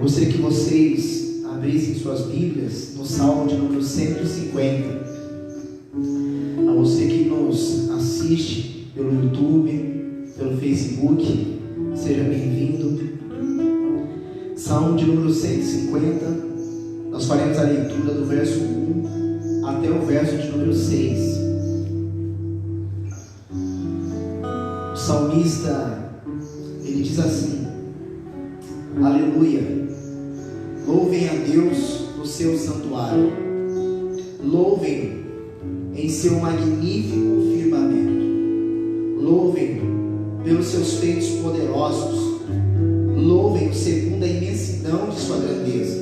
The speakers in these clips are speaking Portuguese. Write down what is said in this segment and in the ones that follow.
Eu gostaria que vocês abrissem suas Bíblias no Salmo de número 150. A você que nos assiste pelo YouTube, pelo Facebook, seja bem-vindo. Salmo de número 150, nós faremos a leitura do verso 1 até o verso de número 6. O salmista, ele diz assim: aleluia, louvem a Deus no seu santuário, louvem-no em seu magnífico firmamento, louvem-no pelos seus feitos poderosos, louvem-no segundo a imensidão de sua grandeza,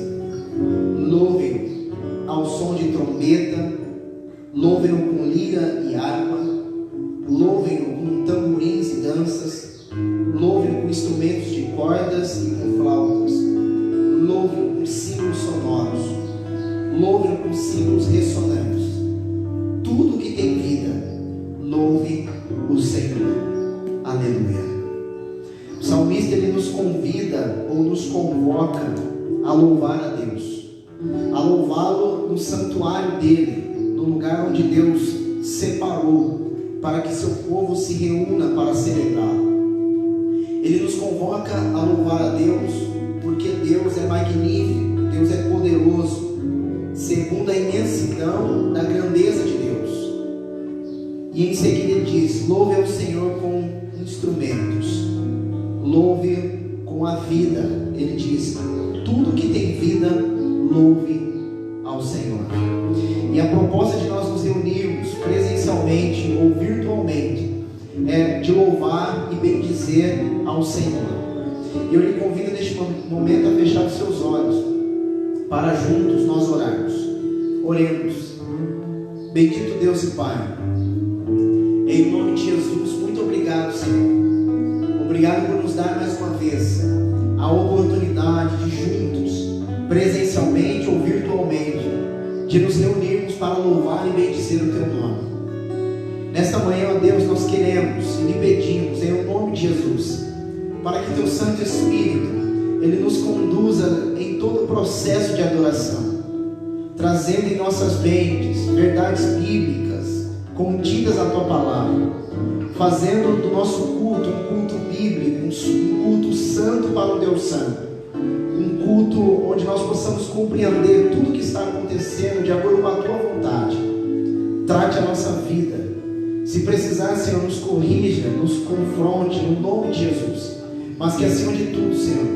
louvem-no ao som de trombeta, louvem-no com lira e harpa, louvem-no com tamborins e danças, louvem-no com instrumentos de cordas e com flautas, louvem-no com símbolos sonoros, louvem-no com símbolos ressonantes. Tudo que tem vida, louve o Senhor. Aleluia. O salmista, ele nos convida ou nos convoca a louvar a Deus, a louvá-lo no santuário dele, no lugar onde Deus separou para que seu povo se reúna para celebrá-lo. Ele nos convoca a louvar a Deus porque Deus é magnífico, Deus é poderoso, segundo a imensidão da grandeza de Deus. E em seguida ele diz: louve ao Senhor com instrumentos, louve com a vida. Ele diz: tudo que tem vida, louve ao Senhor. E a proposta de nós nos reunirmos presencialmente ou virtualmente é de louvar e bendizer ao Senhor. E eu lhe convido neste momento a fechar os seus olhos para juntos nós orarmos. Oremos. Bendito Deus e Pai, em nome de Jesus, muito obrigado, Senhor. Obrigado por nos dar mais uma vez a oportunidade de juntos, presencialmente ou virtualmente, de nos reunirmos para louvar e bendizer o Teu nome. Nesta manhã, ó Deus, nós queremos e lhe pedimos, em nome de Jesus, para que Teu Santo Espírito, Ele nos conduza em todo o processo de adoração, trazendo em nossas mentes verdades bíblicas contidas na Tua Palavra, fazendo do nosso culto um culto bíblico, um culto santo para o Deus Santo, um culto onde nós possamos compreender tudo o que está acontecendo de acordo com a Tua vontade. Trate a nossa vida. Se precisar, Senhor, nos corrija, nos confronte, no nome de Jesus. Mas que acima de tudo, Senhor,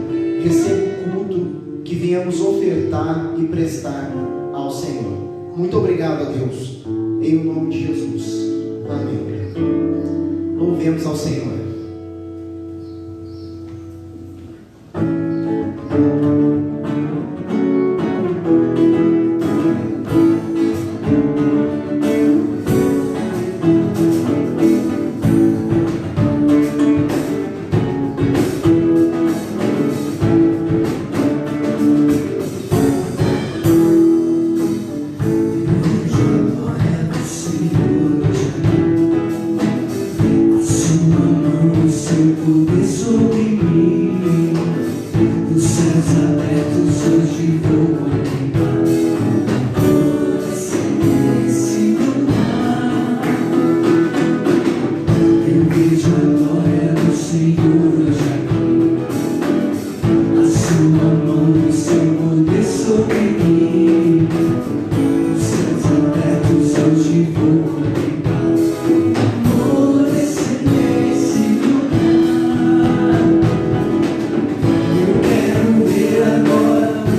receba o culto que viemos ofertar e prestar ao Senhor. Muito obrigado a Deus, em nome de Jesus. Amém. Louvemos ao Senhor.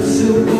Seu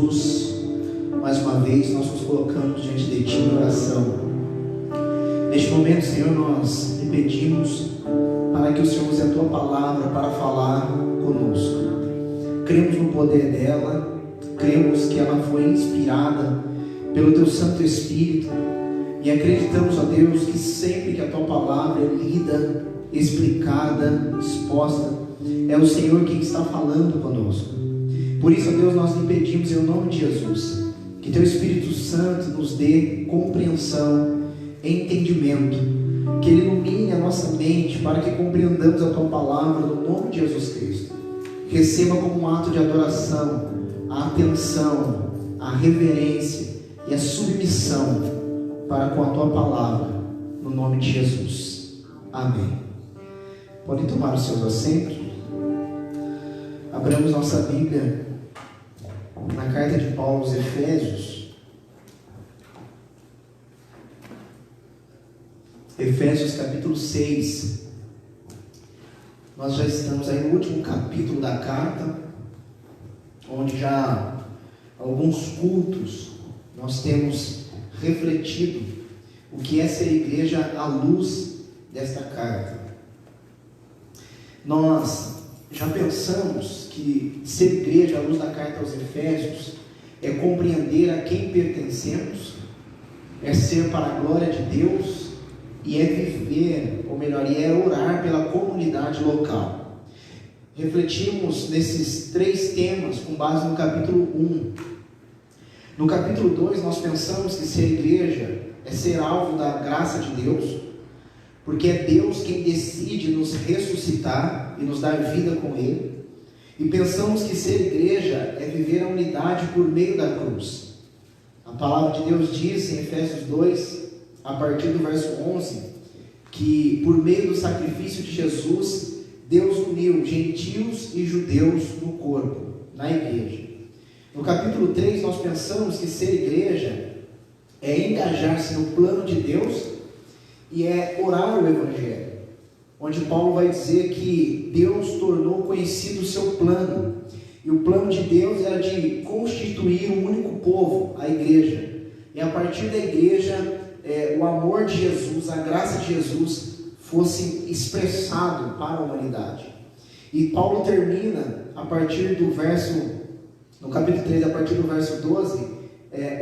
Jesus, mais uma vez nós nos colocamos diante de Ti em oração. Neste momento, Senhor, nós te pedimos para que o Senhor use a Tua palavra para falar conosco. Cremos no poder dela, cremos que ela foi inspirada pelo Teu Santo Espírito e acreditamos, ó Deus, que sempre que a Tua palavra é lida, explicada, exposta, é o Senhor quem está falando conosco. Por isso, ó Deus, nós lhe pedimos em nome de Jesus, que Teu Espírito Santo nos dê compreensão, entendimento, que Ele ilumine a nossa mente para que compreendamos a Tua palavra no nome de Jesus Cristo. Receba como um ato de adoração a atenção, a reverência e a submissão para com a Tua palavra, no nome de Jesus. Amém. Podem tomar os seus assentos. Abramos nossa Bíblia na carta de Paulo aos Efésios. Efésios capítulo 6. Nós já estamos aí no último capítulo da carta, onde já alguns cultos nós temos refletido o que é ser igreja à luz desta carta. Nós já pensamos que ser igreja à luz da carta aos Efésios é compreender a quem pertencemos, é ser para a glória de Deus e é viver, ou melhor, é orar pela comunidade local. Refletimos nesses três temas com base no capítulo 1. No capítulo 2 nós pensamos que ser igreja é ser alvo da graça de Deus, porque é Deus quem decide nos ressuscitar e nos dar vida com Ele. E pensamos que ser igreja é viver a unidade por meio da cruz. A palavra de Deus diz em Efésios 2, a partir do verso 11, que por meio do sacrifício de Jesus, Deus uniu gentios e judeus no corpo, na igreja. No capítulo 3 nós pensamos que ser igreja é engajar-se no plano de Deus e é orar o Evangelho, onde Paulo vai dizer que Deus tornou conhecido o seu plano, e o plano de Deus era de constituir um único povo, a igreja, e a partir da igreja, o amor de Jesus, a graça de Jesus fosse expressado para a humanidade. E Paulo termina a partir do verso, no capítulo 3, a partir do verso 12,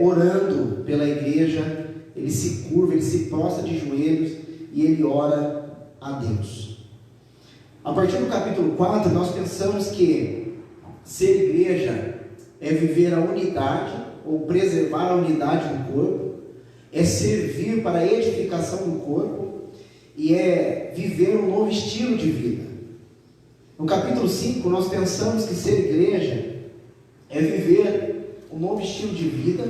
orando pela igreja. Ele se curva, ele se prostra de joelhos e ele ora a Deus. A partir do capítulo 4, nós pensamos que ser igreja é viver a unidade, ou preservar a unidade do corpo, é servir para a edificação do corpo e é viver um novo estilo de vida. No capítulo 5, nós pensamos que ser igreja é viver um novo estilo de vida,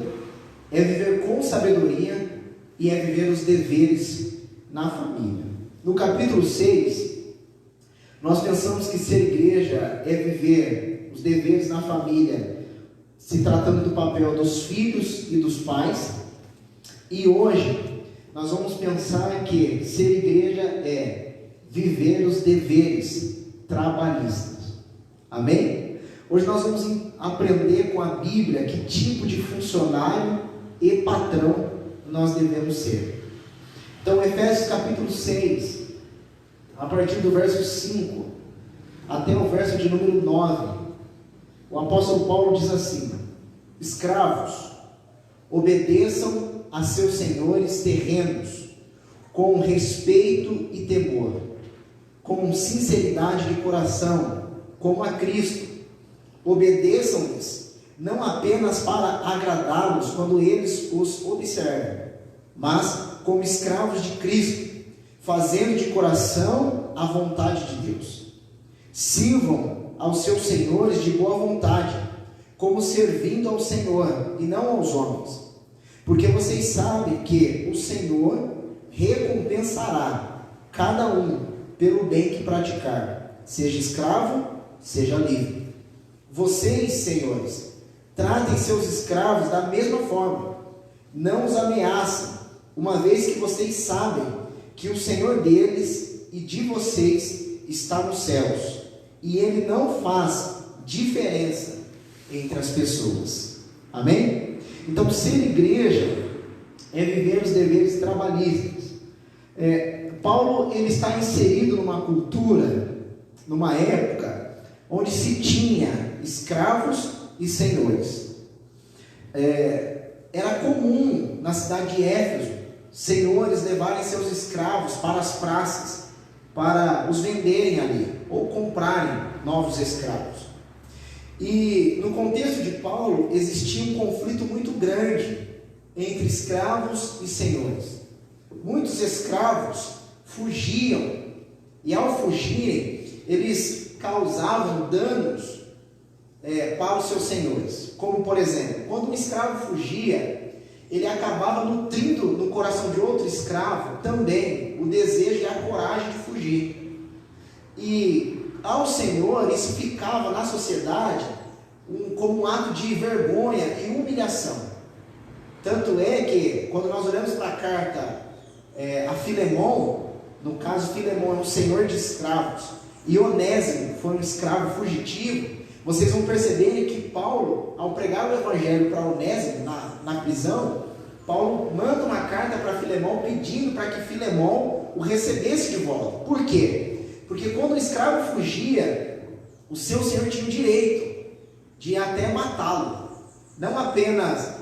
é viver com sabedoria e é viver os deveres na família. No capítulo 6, nós pensamos que ser igreja é viver os deveres na família, se tratando do papel dos filhos e dos pais. E hoje nós vamos pensar que ser igreja é viver os deveres trabalhistas. Amém? Hoje nós vamos aprender com a Bíblia que tipo de funcionário e patrão nós devemos ser. Então, Efésios capítulo 6, a partir do verso 5 até o verso de número 9, o apóstolo Paulo diz assim: escravos, obedeçam a seus senhores terrenos com respeito e temor, com sinceridade de coração, como a Cristo. Obedeçam-lhes, não apenas para agradá-los quando eles os observam, mas como escravos de Cristo, fazendo de coração a vontade de Deus. Sirvam aos seus senhores de boa vontade, como servindo ao Senhor e não aos homens, porque vocês sabem que o Senhor recompensará cada um pelo bem que praticar, seja escravo, seja livre. Vocês, senhores, tratem seus escravos da mesma forma, não os ameacem, uma vez que vocês sabem que o Senhor deles e de vocês está nos céus, e Ele não faz diferença entre as pessoas. Amém? Então, ser igreja é viver os deveres trabalhistas. Paulo ele está inserido numa cultura, numa época onde se tinha escravos e senhores. Era comum na cidade de Éfeso senhores levarem seus escravos para as praças, para os venderem ali, ou comprarem novos escravos. E no contexto de Paulo existia um conflito muito grande entre escravos e senhores. Muitos escravos fugiam, e ao fugirem, eles causavam danos para os seus senhores. Como, por exemplo, quando um escravo fugia, ele acabava nutrindo no coração de outro escravo também o desejo e a coragem de fugir. E ao senhor, isso ficava na sociedade como um ato de vergonha e humilhação. Tanto é que, quando nós olhamos para a carta a Filemon, no caso Filemon é um senhor de escravos, e Onésimo foi um escravo fugitivo, vocês vão perceber que Paulo, ao pregar o evangelho para Onésimo na prisão, Paulo manda uma carta para Filemon pedindo para que Filemon o recebesse de volta. Por quê? Porque quando o escravo fugia, o seu senhor tinha o direito de até matá-lo, não apenas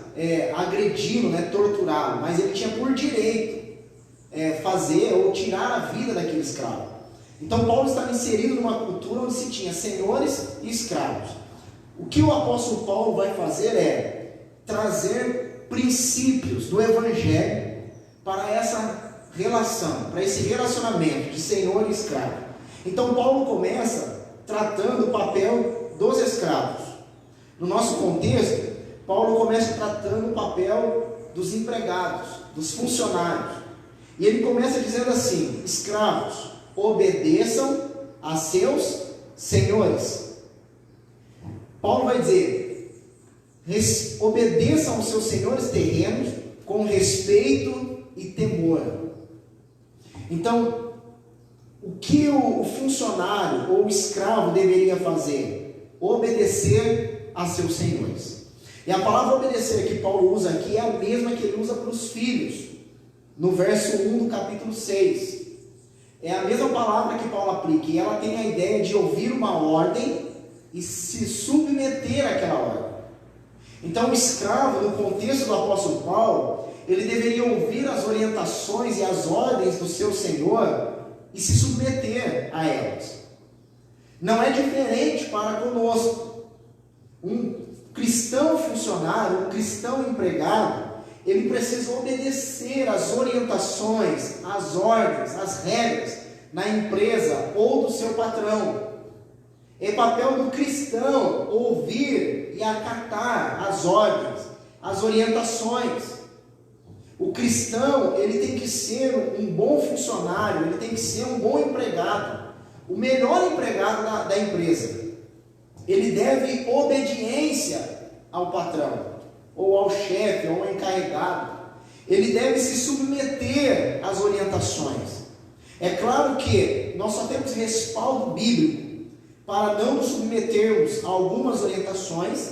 agredi-lo, torturá-lo, mas ele tinha por direito fazer ou tirar a vida daquele escravo. Então Paulo estava inserido numa cultura onde se tinha senhores e escravos. O que o apóstolo Paulo vai fazer é trazer princípios do evangelho para essa relação, para esse relacionamento de senhor e escravo. Então Paulo começa tratando o papel dos escravos. No nosso contexto, Paulo começa tratando o papel dos empregados, dos funcionários. E ele começa dizendo assim: escravos, obedeçam a seus senhores. Paulo vai dizer: obedeçam aos seus senhores terrenos com respeito e temor. Então, o que o funcionário ou o escravo deveria fazer? Obedecer a seus senhores. E a palavra obedecer que Paulo usa aqui é a mesma que ele usa para os filhos, no verso 1 do capítulo 6. É a mesma palavra que Paulo aplica, e ela tem a ideia de ouvir uma ordem e se submeter àquela ordem. Então o escravo, no contexto do apóstolo Paulo, ele deveria ouvir as orientações e as ordens do seu senhor e se submeter a elas. Não é diferente para conosco. Um cristão funcionário, um cristão empregado, ele precisa obedecer às orientações, às ordens, às regras na empresa ou do seu patrão. É papel do cristão ouvir e acatar as ordens, as orientações. O cristão, ele tem que ser um bom funcionário, ele tem que ser um bom empregado, o melhor empregado da empresa. Ele deve obediência ao patrão, ou ao chefe, ou ao encarregado. Ele deve se submeter às orientações. É claro que nós só temos respaldo bíblico para não nos submetermos a algumas orientações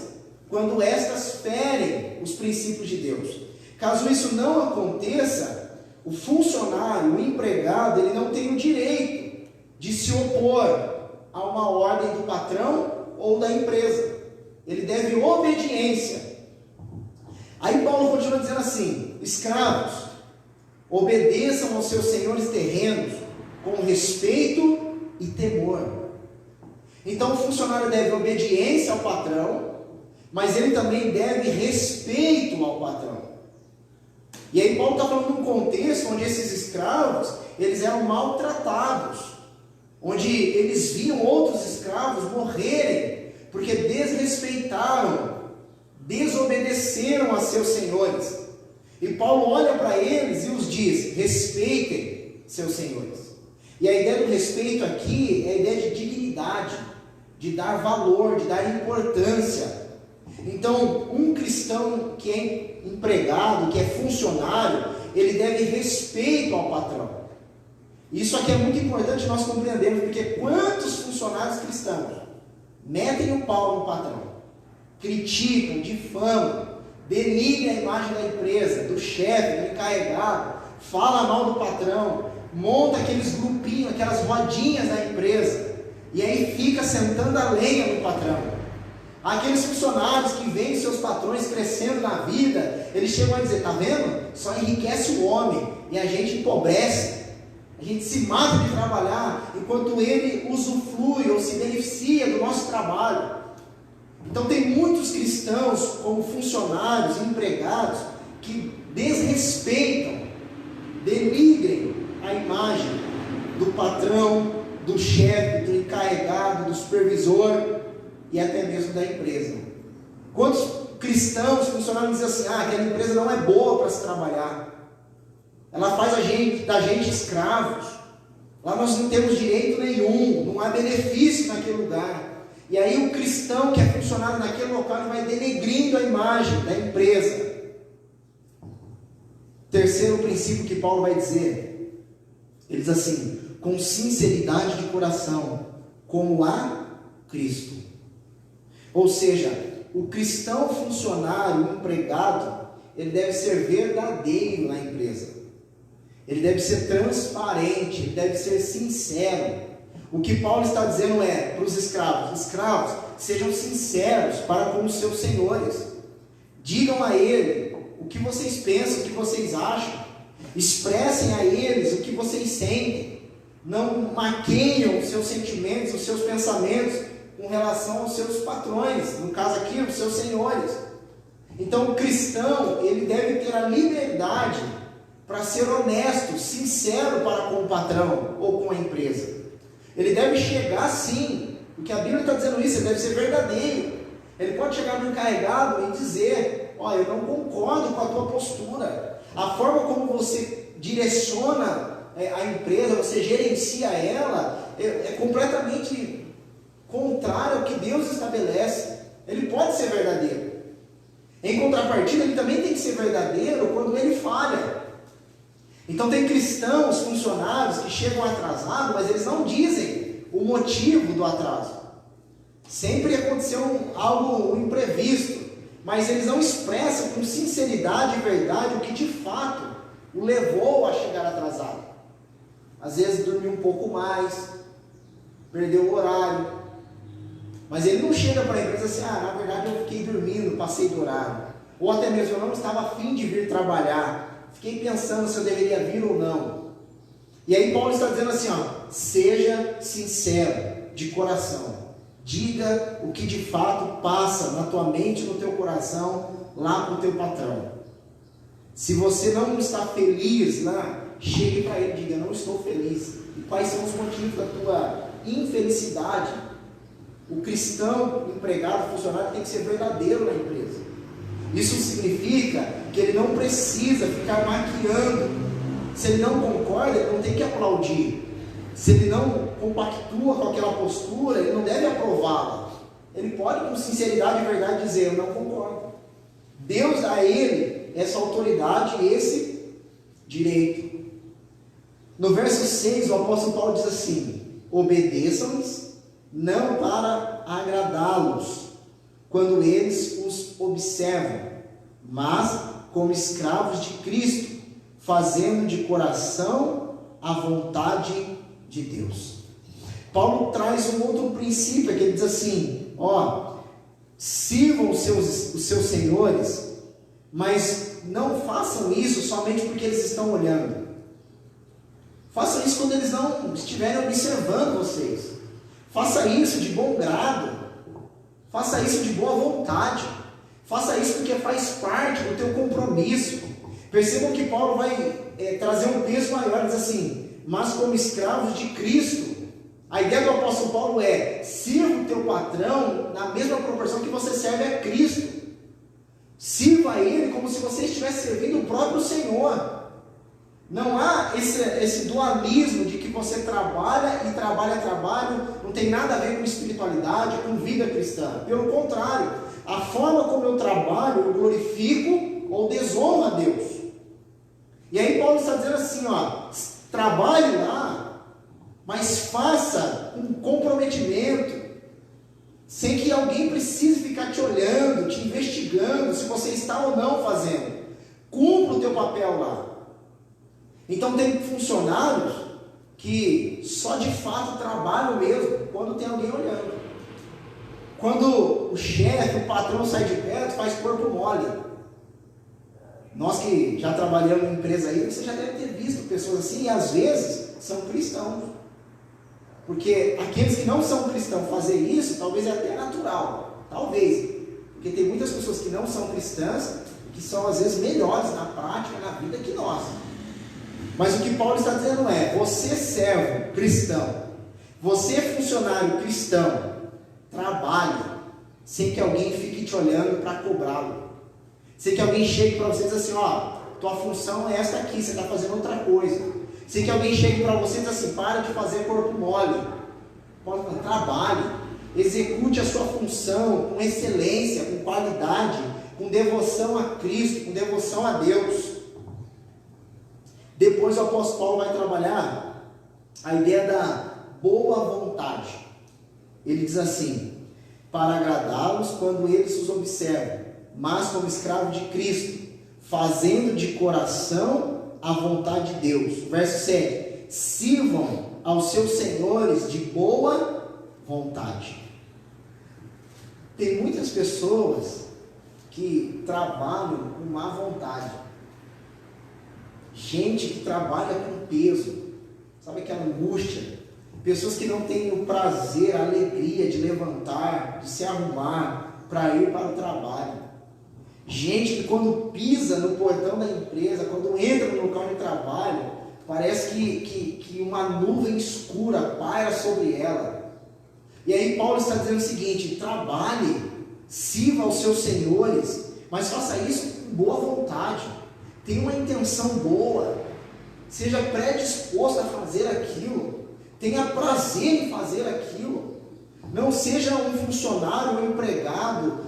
quando estas ferem os princípios de Deus. Caso isso não aconteça, o funcionário, o empregado, ele não tem o direito de se opor a uma ordem do patrão ou da empresa. Ele deve obediência. Aí Paulo continua dizendo assim: escravos, obedeçam aos seus senhores terrenos com respeito e temor. Então o funcionário deve obediência ao patrão, mas ele também deve respeito ao patrão. E aí Paulo está falando de um contexto onde esses escravos, eles eram maltratados, onde eles viam outros escravos morrerem, porque desrespeitaram, desobedeceram a seus senhores. E Paulo olha para eles e os diz: respeitem seus senhores. E a ideia do respeito aqui é a ideia de dignidade, de dar valor, de dar importância. Então, um cristão que é empregado, que é funcionário, ele deve respeito ao patrão. Isso aqui é muito importante nós compreendermos, porque quantos funcionários cristãos metem o pau no patrão, criticam, difamam, denigre a imagem da empresa, do chefe, do encarregado, fala mal do patrão, monta aqueles grupinhos, aquelas rodinhas da empresa, e aí fica sentando a lenha no patrão. Aqueles funcionários que veem seus patrões crescendo na vida, eles chegam a dizer, tá vendo? Só enriquece o homem, e a gente empobrece, a gente se mata de trabalhar, enquanto ele usufrui ou se beneficia do nosso trabalho. Então tem muitos cristãos, como funcionários, empregados, que desrespeitam, denigrem a imagem do patrão, do chefe, do encarregado, do supervisor e até mesmo da empresa. Quantos cristãos, funcionários dizem assim, aquela empresa não é boa para se trabalhar, ela faz da gente escravos, lá nós não temos direito nenhum, não há benefício naquele lugar. E aí o cristão que é funcionário naquele local vai denegrindo a imagem da empresa. Terceiro princípio que Paulo vai dizer, ele diz assim, com sinceridade de coração, como a Cristo. Ou seja, o cristão funcionário, empregado, ele deve ser verdadeiro na empresa. Ele deve ser transparente, ele deve ser sincero. O que Paulo está dizendo é para os escravos, sejam sinceros para com os seus senhores. Digam a ele o que vocês pensam, o que vocês acham. Expressem a eles o que vocês sentem. Não maqueiam os seus sentimentos, os seus pensamentos com relação aos seus patrões, no caso aqui, os seus senhores. Então o cristão, ele deve ter a liberdade para ser honesto, sincero para com o patrão ou com a empresa. Ele deve chegar sim, porque a Bíblia está dizendo isso, ele deve ser verdadeiro. Ele pode chegar no encarregado e dizer, eu não concordo com a tua postura, a forma como você direciona a empresa, você gerencia ela, é completamente contrário ao que Deus estabelece. Ele pode ser verdadeiro. Em contrapartida, ele também tem que ser verdadeiro quando ele falha. Então tem cristãos, funcionários que chegam atrasados, mas eles não dizem o motivo do atraso. Sempre aconteceu algo imprevisto, mas eles não expressam com sinceridade e verdade o que de fato o levou a chegar atrasado. Às vezes dormiu um pouco mais, perdeu o horário, mas ele não chega para a empresa assim, na verdade eu fiquei dormindo, passei do horário, ou até mesmo eu não estava a fim de vir trabalhar, fiquei pensando se eu deveria vir ou não. E aí Paulo está dizendo assim, seja sincero de coração, diga o que de fato passa na tua mente, no teu coração, lá para o teu patrão. Se você não está feliz lá, chegue para ele e diga, não estou feliz. E quais são os motivos da tua infelicidade? O cristão, empregado, funcionário tem que ser verdadeiro na empresa. Isso significa que ele não precisa ficar maquiando. Se ele não concorda, ele não tem que aplaudir. Se ele não compactua com aquela postura, ele não deve aprová-la. Ele pode com sinceridade e verdade dizer, eu não concordo. Deus dá a ele essa autoridade e esse direito. No verso 6, o apóstolo Paulo diz assim, obedeçam-lhes, não para agradá-los, quando eles os observam, mas como escravos de Cristo, fazendo de coração a vontade de Deus. Paulo traz um outro princípio, que ele diz assim, sirvam os seus senhores, mas não façam isso somente porque eles estão olhando. Façam isso quando eles não estiverem observando vocês. Faça isso de bom grado. Faça isso de boa vontade. Faça isso porque faz parte do teu compromisso. Percebam que Paulo vai trazer um peso maior, diz assim, mas como escravos de Cristo. A ideia do apóstolo Paulo é, sirva o teu patrão na mesma proporção que você serve a Cristo. Sirva a ele como se você estivesse servindo o próprio Senhor. Não há esse dualismo de que você trabalha, não tem nada a ver com espiritualidade, com vida cristã. Pelo contrário, a forma como eu trabalho, eu glorifico ou desonro a Deus. E aí Paulo está dizendo assim, trabalhe lá, mas faça um comprometimento. sem que alguém precise ficar te olhando, te investigando, se você está ou não fazendo. Cumpra o teu papel lá. Então tem funcionários que só de fato trabalham mesmo quando tem alguém olhando. Quando o chefe, o patrão sai de perto, faz corpo mole. Nós que já trabalhamos em empresa aí, você já deve ter visto pessoas assim, e às vezes são cristãos. Porque aqueles que não são cristãos fazer isso, talvez é até natural. Talvez. Porque tem muitas pessoas que não são cristãs, que são às vezes melhores na prática, na vida que nós. Mas o que Paulo está dizendo é, você servo cristão, você funcionário cristão, trabalhe, sem que alguém fique te olhando para cobrá-lo. Sem que alguém chegue para você e diz assim, ó, tua função é essa aqui, você está fazendo outra coisa. Sem que alguém chegue para você e diz assim, para de fazer corpo mole. Trabalhe, execute a sua função com excelência, com qualidade, com devoção a Cristo, com devoção a Deus. Depois o apóstolo Paulo vai trabalhar a ideia da boa vontade. Ele diz assim, para agradá-los quando eles os observam, mas como escravo de Cristo, fazendo de coração a vontade de Deus. Verso 7, sirvam aos seus senhores de boa vontade. Tem muitas pessoas que trabalham com má vontade. Gente que trabalha com peso, sabe aquela angústia? Pessoas que não têm o prazer, a alegria de levantar, de se arrumar para ir para o trabalho. Gente que quando pisa no portão da empresa, quando entra no local de trabalho, parece que uma nuvem escura paira sobre ela. E aí Paulo está dizendo o seguinte, trabalhe, sirva aos seus senhores, mas faça isso com boa vontade. Tenha uma intenção boa, seja predisposto a fazer aquilo, tenha prazer em fazer aquilo, não seja um funcionário, um empregado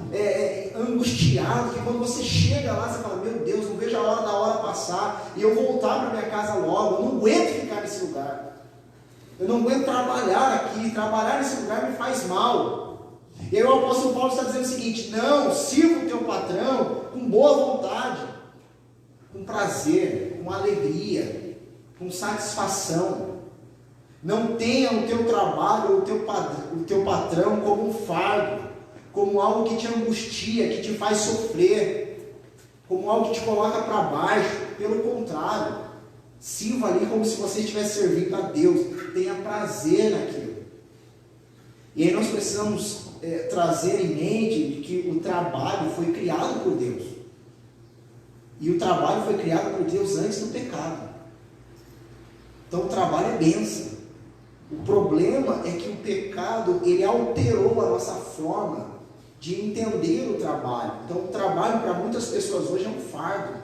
angustiado, que quando você chega lá, você fala, meu Deus, não vejo a hora da hora passar, e eu voltar para minha casa logo, eu não aguento ficar nesse lugar, eu não aguento trabalhar aqui, trabalhar nesse lugar me faz mal. E aí o apóstolo Paulo está dizendo o seguinte, não, sirva o teu patrão com boa vontade, com prazer, com alegria, com satisfação. Não tenha o teu trabalho, o teu patrão como um fardo, como algo que te angustia, que te faz sofrer, como algo que te coloca para baixo. Pelo contrário, sirva ali como se você estivesse servindo a Deus, tenha prazer naquilo. E aí nós precisamos trazer em mente que o trabalho foi criado por Deus. E o trabalho foi criado por Deus antes do pecado. Então o trabalho é bênção. O problema é que o pecado, ele alterou a nossa forma de entender o trabalho. Então o trabalho para muitas pessoas hoje é um fardo.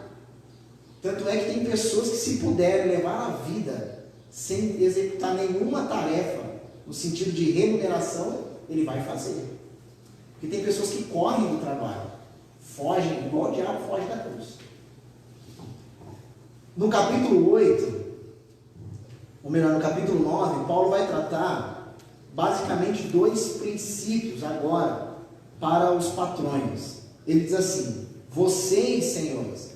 Tanto é que tem pessoas que, se puderem levar a vida sem executar nenhuma tarefa, no sentido de remuneração, ele vai fazer. Porque tem pessoas que correm do trabalho, fogem, igual o diabo foge da cruz. No capítulo 8, ou melhor, no capítulo 9, Paulo vai tratar basicamente dois princípios agora para os patrões. Ele diz assim, vocês, senhores,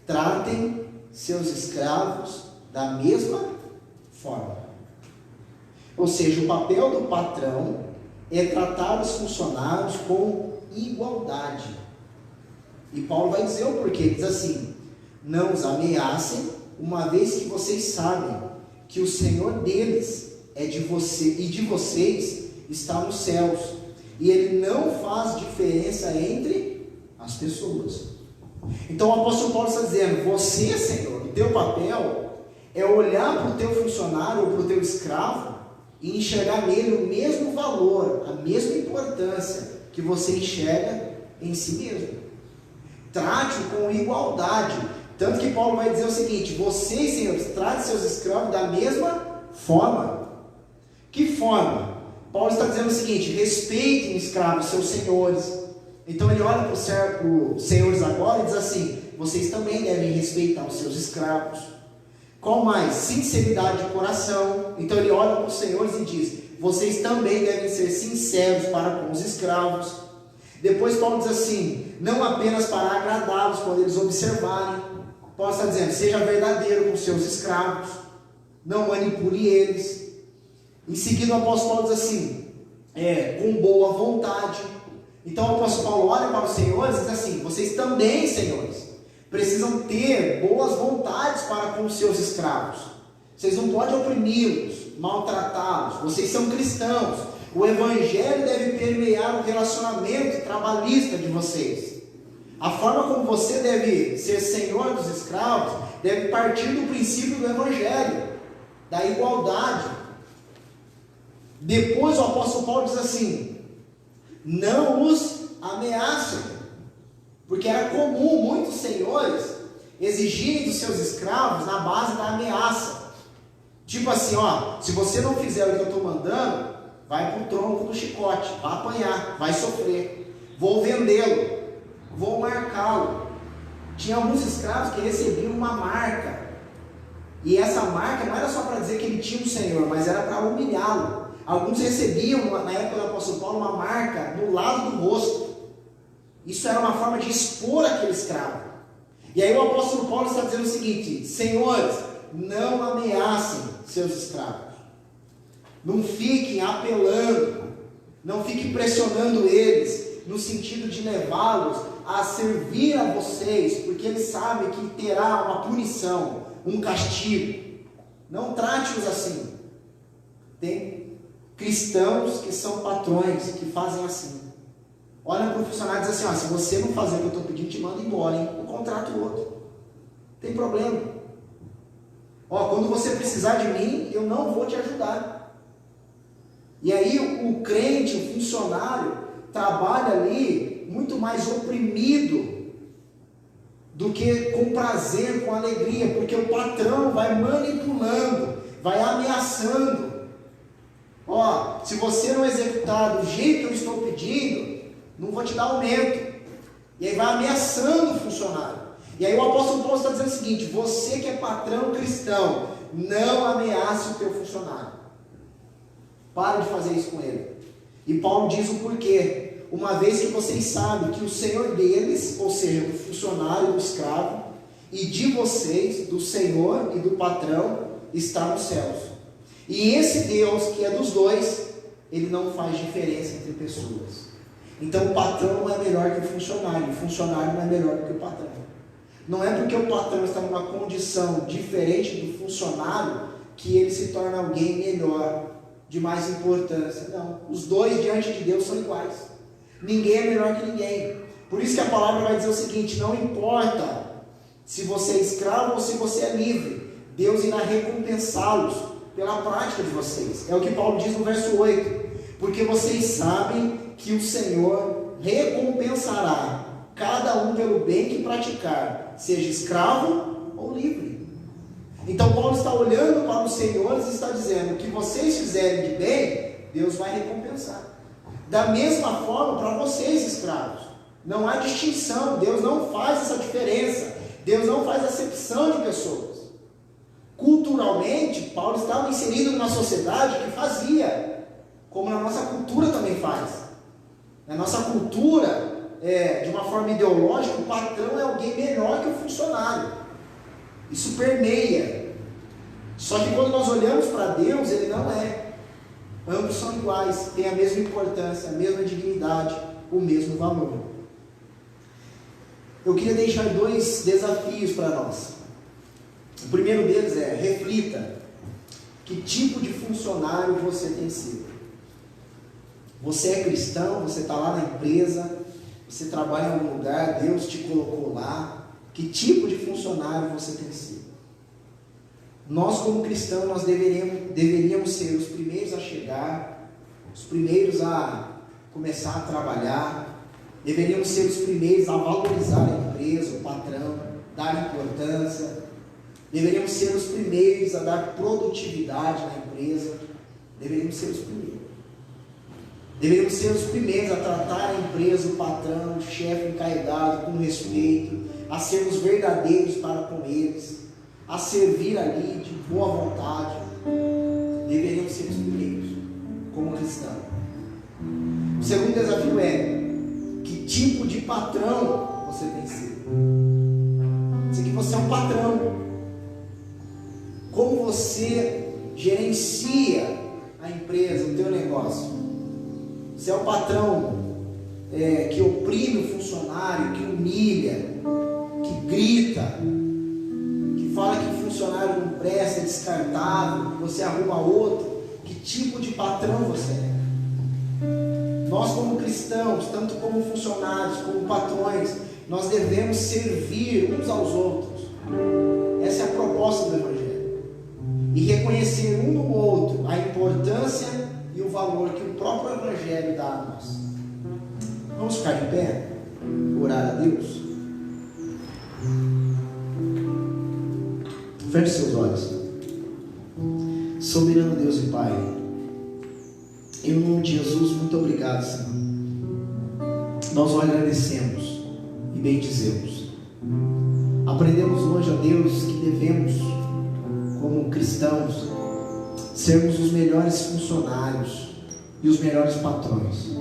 tratem seus escravos da mesma forma. Ou seja, o papel do patrão é tratar os funcionários com igualdade. E Paulo vai dizer o porquê. Ele diz assim, não os ameacem, uma vez que vocês sabem que o Senhor deles é de você e de vocês está nos céus, e Ele não faz diferença entre as pessoas. Então o apóstolo Paulo está dizendo, você, Senhor, o teu papel é olhar para o teu funcionário ou para o teu escravo e enxergar nele o mesmo valor, a mesma importância que você enxerga em si mesmo. Trate-o com igualdade. Tanto que Paulo vai dizer o seguinte, vocês, senhores, tratem seus escravos da mesma forma. Que forma? Paulo está dizendo o seguinte, respeitem escravos, seus senhores. Então ele olha para os senhores agora e diz assim, vocês também devem respeitar os seus escravos. Qual mais? Sinceridade de coração. Então ele olha para os senhores e diz, vocês também devem ser sinceros para com os escravos. Depois Paulo diz assim, não apenas para agradá-los quando eles observarem. Paulo está dizendo, seja verdadeiro com seus escravos, não manipule eles. Em seguida o apóstolo Paulo diz assim, com boa vontade. Então o apóstolo Paulo olha para os senhores e diz assim, vocês também, senhores, precisam ter boas vontades para com os seus escravos. Vocês não podem oprimi-los, maltratá-los. Vocês são cristãos. O evangelho deve permear o relacionamento trabalhista de vocês. A forma como você deve ser senhor dos escravos deve partir do princípio do evangelho, da igualdade. Depois o apóstolo Paulo diz assim, não os ameacem, porque era comum muitos senhores exigirem dos seus escravos na base da ameaça. Tipo assim, se você não fizer o que eu estou mandando, vai para o tronco do chicote, vai apanhar, vai sofrer, vou vendê-lo, vou marcá-lo. Tinha alguns escravos que recebiam uma marca, e essa marca não era só para dizer que ele tinha um senhor, mas era para humilhá-lo. Alguns recebiam, na época do apóstolo Paulo, uma marca no lado do rosto. Isso era uma forma de expor aquele escravo. E aí o apóstolo Paulo está dizendo o seguinte, senhores, não ameacem seus escravos. Não fiquem apelando, não fiquem pressionando eles, no sentido de levá-los a servir a vocês, porque eles sabem que terá uma punição, um castigo. Não trate-os assim. Tem cristãos que são patrões, que fazem assim. Olha para o funcionário e diz assim, se você não fazer o que eu estou pedindo, te manda embora, hein? Eu contrato outro. Tem problema. Quando você precisar de mim, eu não vou te ajudar. E aí o crente, o funcionário, trabalha ali muito mais oprimido do que com prazer, com alegria, porque o patrão vai manipulando, vai ameaçando. Se você não executar do jeito que eu estou pedindo, não vou te dar aumento. E aí vai ameaçando o funcionário. E aí o apóstolo Paulo está dizendo o seguinte, você que é patrão cristão, não ameace o teu funcionário. Pare de fazer isso com ele. E Paulo diz o porquê. Uma vez que vocês sabem que o Senhor deles, ou seja, do funcionário, do escravo, e de vocês, do Senhor e do patrão, está nos céus. E esse Deus, que é dos dois, ele não faz diferença entre pessoas. Então o patrão não é melhor que o funcionário não é melhor do que o patrão. Não é porque o patrão está numa condição diferente do funcionário que ele se torna alguém melhor, de mais importância. Não, os dois diante de Deus são iguais. Ninguém é melhor que ninguém. Por isso que a palavra vai dizer o seguinte, não importa se você é escravo ou se você é livre, Deus irá recompensá-los pela prática de vocês. É o que Paulo diz no verso 8. Porque vocês sabem que o Senhor recompensará cada um pelo bem que praticar, seja escravo ou livre. Então Paulo está olhando para os senhores e está dizendo, o que vocês fizerem de bem, Deus vai recompensar. Da mesma forma para vocês, escravos. Não há distinção, Deus não faz essa diferença. Deus não faz acepção de pessoas. Culturalmente, Paulo estava inserido numa sociedade que fazia, como na nossa cultura também faz. Na nossa cultura, de uma forma ideológica, o patrão é alguém melhor que o funcionário. Isso permeia. Só que quando nós olhamos para Deus, Ele não é. Ambos são iguais, têm a mesma importância, a mesma dignidade, o mesmo valor. Eu queria deixar 2 desafios para nós. O primeiro deles é, reflita, que tipo de funcionário você tem sido? Você é cristão, você está lá na empresa, você trabalha em algum lugar, Deus te colocou lá, que tipo de funcionário você tem sido? Nós como cristãos, nós deveríamos ser os primeiros a chegar, os primeiros a começar a trabalhar, deveríamos ser os primeiros a valorizar a empresa, o patrão, dar importância, deveríamos ser os primeiros a dar produtividade na empresa, deveríamos ser os primeiros. Deveríamos ser os primeiros a tratar a empresa, o patrão, o chefe encarregado com respeito, a sermos verdadeiros para com eles, a servir ali de boa vontade. Deveríamos ser os primeiros, como cristão. O segundo desafio é: que tipo de patrão você tem sido? Sei que você é um patrão. Como você gerencia a empresa, o teu negócio? Você é o patrão que oprime o funcionário, que humilha, que grita, que fala que o funcionário não presta, é descartável, que você arruma outro? Que tipo de patrão você é? Nós, como cristãos, tanto como funcionários, como patrões, nós devemos servir uns aos outros. Essa é a proposta do Evangelho. E reconhecer um no outro a importância e o valor que o próprio Evangelho dá a nós. Vamos ficar de pé, orar a Deus. Feche seus olhos. Soberano Deus e Pai, em nome de Jesus, muito obrigado, Senhor. Nós o agradecemos e bendizemos. Aprendemos hoje, ó Deus, que devemos, como cristãos, sermos os melhores funcionários e os melhores patrões.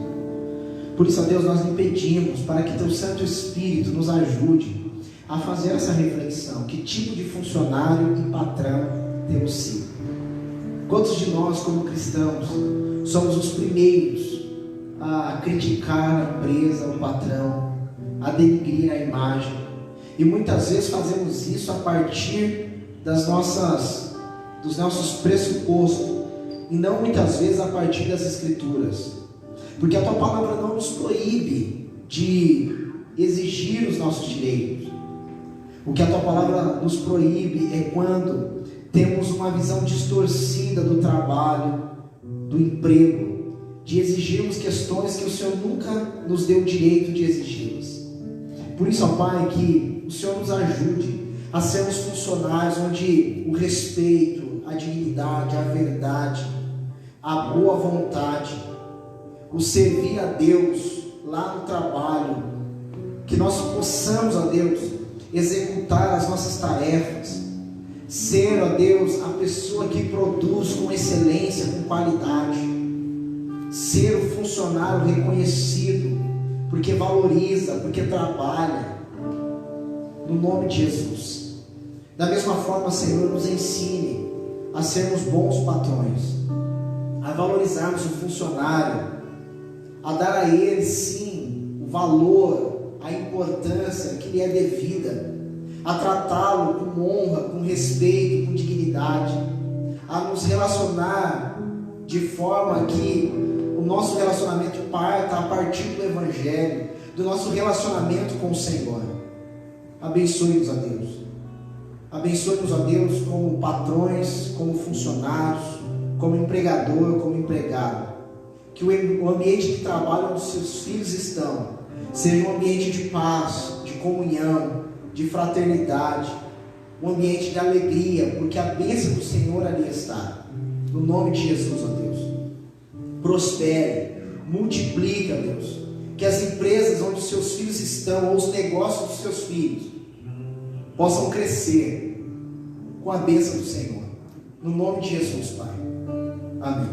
Por isso, ó Deus, nós lhe pedimos para que Teu Santo Espírito nos ajude a fazer essa reflexão. Que tipo de funcionário e patrão temos sido? Quantos de nós, como cristãos, somos os primeiros a criticar a empresa, o patrão, a denigrir a imagem? E muitas vezes fazemos isso a partir dos nossos pressupostos, e não muitas vezes a partir das Escrituras. Porque a Tua Palavra não nos proíbe de exigir os nossos direitos. O que a Tua Palavra nos proíbe é quando temos uma visão distorcida do trabalho, do emprego, de exigirmos questões que o Senhor nunca nos deu o direito de exigi-las. Por isso, ó Pai, que o Senhor nos ajude a sermos funcionários onde o respeito, a dignidade, a verdade, a boa vontade, o servir a Deus lá no trabalho, que nós possamos, ó Deus, executar as nossas tarefas, ser, ó Deus, a pessoa que produz com excelência, com qualidade, ser o funcionário reconhecido, porque valoriza, porque trabalha, no nome de Jesus. Da mesma forma, Senhor, nos ensine a sermos bons patrões, a valorizarmos o funcionário, a dar a ele, sim, o valor, a importância que lhe é devida, a tratá-lo com honra, com respeito, com dignidade, a nos relacionar de forma que o nosso relacionamento parta a partir do Evangelho, do nosso relacionamento com o Senhor. Abençoe-nos, ó Deus. Abençoe-nos, ó Deus, como patrões, como funcionários, como empregador, como empregado. Que o ambiente de trabalho onde os seus filhos estão seja um ambiente de paz, de comunhão, de fraternidade, um ambiente de alegria, porque a bênção do Senhor ali está. No nome de Jesus, ó Deus. Prospere, multiplique, ó Deus. Que as empresas onde os seus filhos estão, ou os negócios dos seus filhos, possam crescer com a bênção do Senhor. No nome de Jesus, Pai. Amém.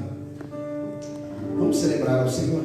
Vamos celebrar ao Senhor.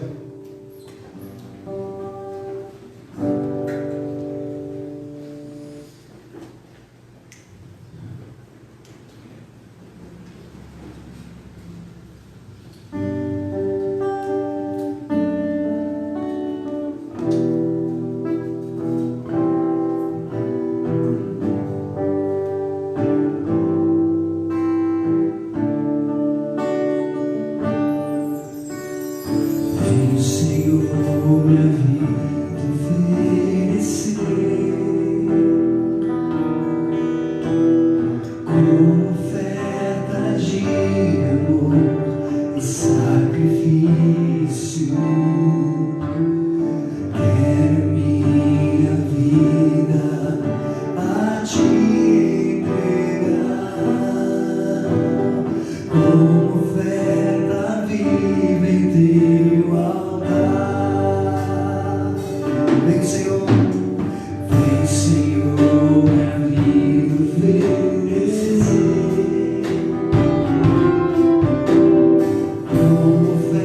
Como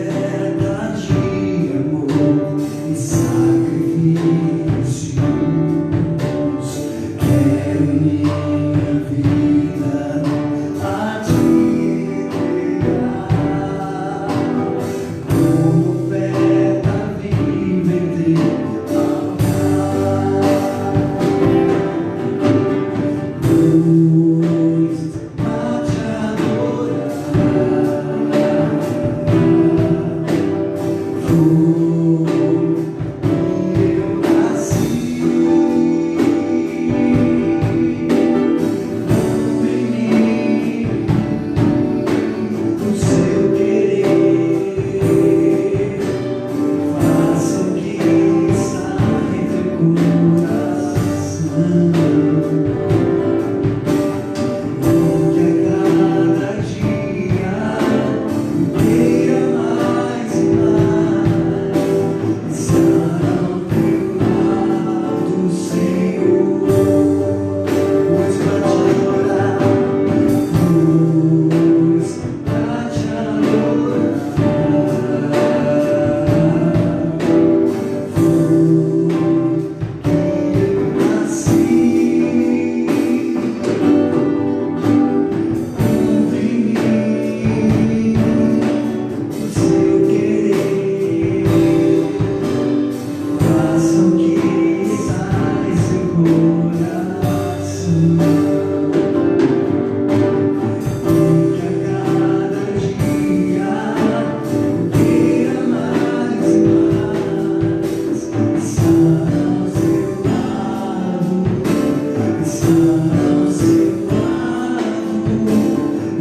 ao seu lado,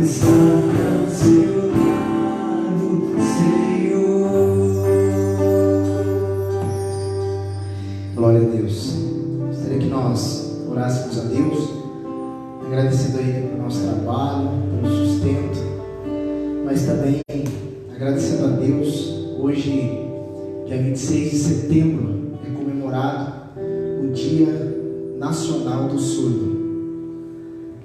estar ao seu lado, Senhor. Glória a Deus. Gostaria que nós orássemos a Deus, agradecendo a Ele pelo nosso trabalho, pelo sustento, mas também agradecendo a Deus. Hoje, dia 26 de setembro, é comemorado o Dia Nacional do Surdo.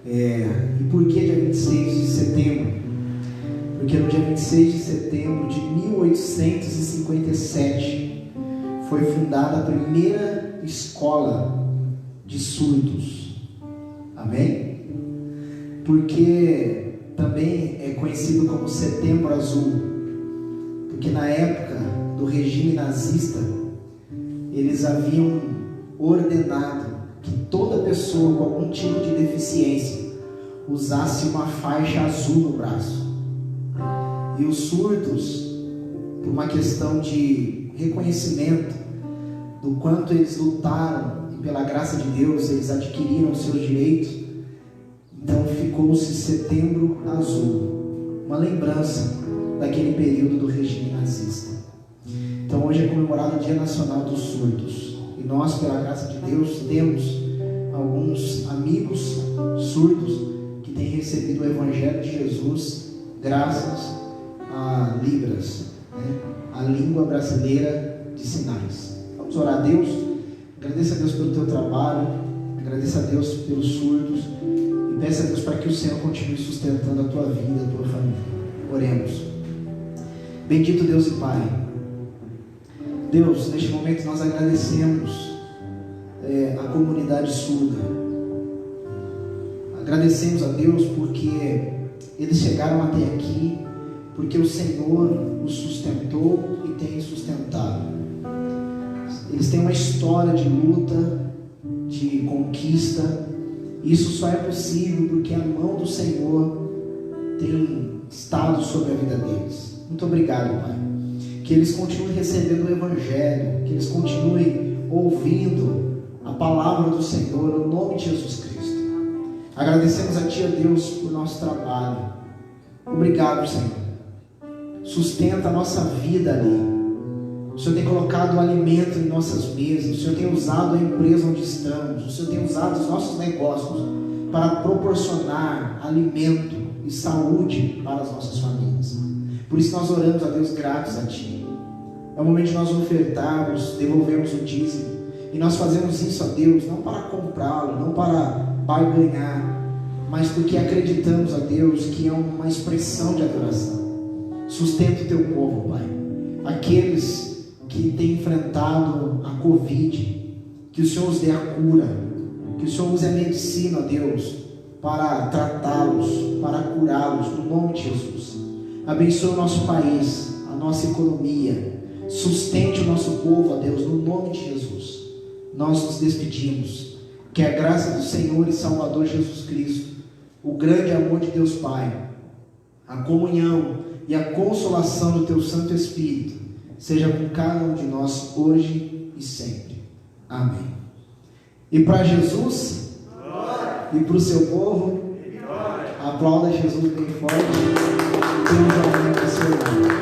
E por que dia 26 de setembro? Porque no dia 26 de setembro de 1857 foi fundada a primeira escola de surdos. Amém? Porque também é conhecido como Setembro Azul, porque na época do regime nazista eles haviam ordenado que toda pessoa com algum tipo de deficiência usasse uma faixa azul no braço. E os surdos, por uma questão de reconhecimento do quanto eles lutaram e pela graça de Deus eles adquiriram os seus direitos, então ficou-se Setembro Azul, uma lembrança daquele período do regime nazista. Então hoje é comemorado o Dia Nacional dos Surdos, e nós, pela graça de Deus, temos alguns amigos surdos que têm recebido o Evangelho de Jesus graças a Libras, a língua brasileira de sinais. Vamos orar a Deus. Agradeça a Deus pelo teu trabalho, agradeça a Deus pelos surdos e peça a Deus para que o Senhor continue sustentando a tua vida, a tua família. Oremos. Bendito Deus e Pai, Deus, neste momento nós agradecemos a comunidade surda. Agradecemos a Deus porque eles chegaram até aqui, porque o Senhor os sustentou e tem sustentado. Eles têm uma história de luta, de conquista. Isso só é possível porque a mão do Senhor tem estado sobre a vida deles. Muito obrigado, Pai. Que eles continuem recebendo o Evangelho, que eles continuem ouvindo a palavra do Senhor, no nome de Jesus Cristo. Agradecemos a Ti, a Deus, por nosso trabalho. Obrigado, Senhor. Sustenta a nossa vida ali. O Senhor tem colocado o alimento em nossas mesas. O Senhor tem usado a empresa onde estamos. O Senhor tem usado os nossos negócios para proporcionar alimento e saúde para as nossas famílias. Por isso nós oramos a Deus gratos a Ti. É o momento de nós ofertarmos, devolvermos o dízimo. E nós fazemos isso a Deus, não para comprá-lo, não para barganhar, mas porque acreditamos a Deus que é uma expressão de adoração. Sustenta o Teu povo, Pai. Aqueles que têm enfrentado a Covid, que o Senhor os dê a cura, que o Senhor use a medicina, ó Deus, para tratá-los, para curá-los, no nome de Jesus. Abençoe o nosso país, a nossa economia, sustente o nosso povo, ó Deus, no nome de Jesus. Nós nos despedimos. Que a graça do Senhor e Salvador Jesus Cristo, o grande amor de Deus Pai, a comunhão e a consolação do Teu Santo Espírito seja com cada um de nós hoje e sempre. Amém. E para Jesus e para o seu povo, aplauda Jesus bem forte. Deus abençoe o seu nome.